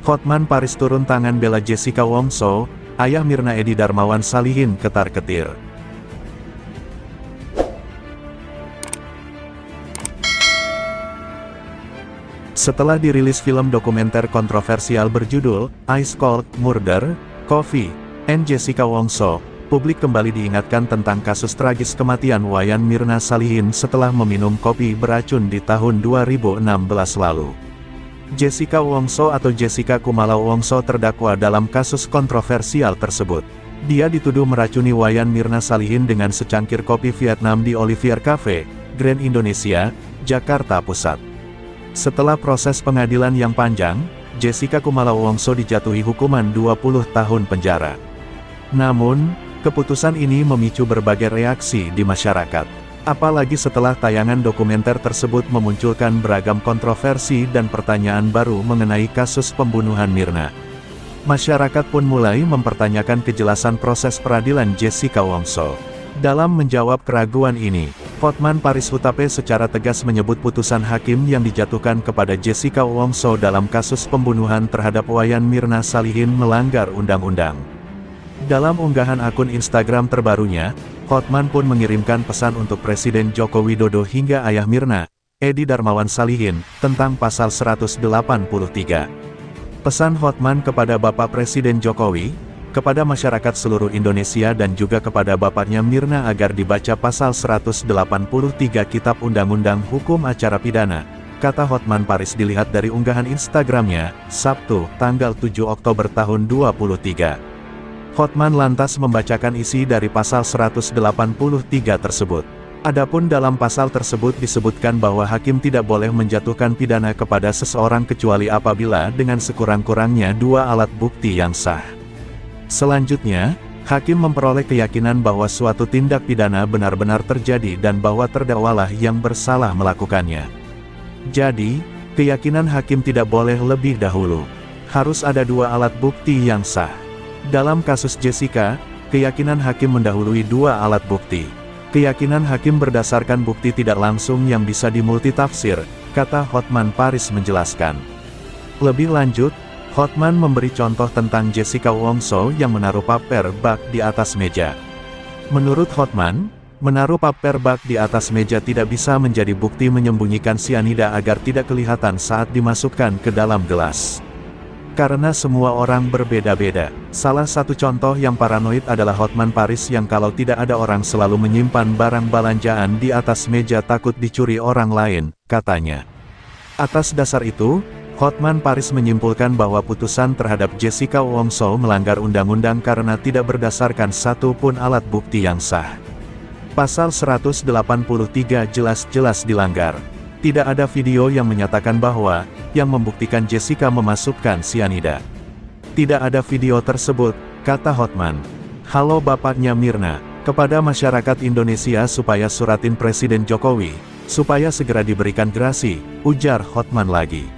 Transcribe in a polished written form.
Hotman Paris turun tangan bela Jessica Wongso, ayah Mirna Edi Darmawan Salihin ketar-ketir. Setelah dirilis film dokumenter kontroversial berjudul Ice Cold Murder, Coffee and Jessica Wongso, publik kembali diingatkan tentang kasus tragis kematian Wayan Mirna Salihin setelah meminum kopi beracun di tahun 2016 lalu. Jessica Wongso atau Jessica Kumala Wongso terdakwa dalam kasus kontroversial tersebut. Dia dituduh meracuni Wayan Mirna Salihin dengan secangkir kopi Vietnam di Olivier Cafe, Grand Indonesia, Jakarta Pusat. Setelah proses pengadilan yang panjang, Jessica Kumala Wongso dijatuhi hukuman 20 tahun penjara. Namun, keputusan ini memicu berbagai reaksi di masyarakat. Apalagi setelah tayangan dokumenter tersebut memunculkan beragam kontroversi dan pertanyaan baru mengenai kasus pembunuhan Mirna. Masyarakat pun mulai mempertanyakan kejelasan proses peradilan Jessica Wongso. Dalam menjawab keraguan ini, Hotman Paris Hutapea secara tegas menyebut putusan hakim yang dijatuhkan kepada Jessica Wongso dalam kasus pembunuhan terhadap Wayan Mirna Salihin melanggar undang-undang. Dalam unggahan akun Instagram terbarunya, Hotman pun mengirimkan pesan untuk Presiden Joko Widodo hingga ayah Mirna, Edi Darmawan Salihin, tentang pasal 183. Pesan Hotman kepada Bapak Presiden Jokowi, kepada masyarakat seluruh Indonesia dan juga kepada bapaknya Mirna agar dibaca pasal 183 Kitab Undang-Undang Hukum Acara Pidana, kata Hotman Paris dilihat dari unggahan Instagramnya, Sabtu, tanggal 7 Oktober tahun 2023. Hotman lantas membacakan isi dari pasal 183 tersebut. Adapun dalam pasal tersebut disebutkan bahwa hakim tidak boleh menjatuhkan pidana kepada seseorang kecuali apabila dengan sekurang-kurangnya 2 alat bukti yang sah. Selanjutnya, hakim memperoleh keyakinan bahwa suatu tindak pidana benar-benar terjadi dan bahwa terdakwalah yang bersalah melakukannya. Jadi, keyakinan hakim tidak boleh lebih dahulu. Harus ada 2 alat bukti yang sah. Dalam kasus Jessica, keyakinan hakim mendahului 2 alat bukti. Keyakinan hakim berdasarkan bukti tidak langsung yang bisa dimultitafsir, kata Hotman Paris menjelaskan. Lebih lanjut, Hotman memberi contoh tentang Jessica Wongso yang menaruh paper bag di atas meja. Menurut Hotman, menaruh paper bag di atas meja tidak bisa menjadi bukti menyembunyikan sianida agar tidak kelihatan saat dimasukkan ke dalam gelas. Karena semua orang berbeda-beda. Salah satu contoh yang paranoid adalah Hotman Paris yang kalau tidak ada orang selalu menyimpan barang belanjaan di atas meja takut dicuri orang lain, katanya. Atas dasar itu, Hotman Paris menyimpulkan bahwa putusan terhadap Jessica Wongso melanggar undang-undang karena tidak berdasarkan satu pun alat bukti yang sah. Pasal 183 jelas-jelas dilanggar. Tidak ada video yang menyatakan bahwa, yang membuktikan Jessica memasukkan sianida. Tidak ada video tersebut, kata Hotman. Halo bapaknya Mirna, kepada masyarakat Indonesia supaya suratin Presiden Jokowi, supaya segera diberikan gerasi, ujar Hotman lagi.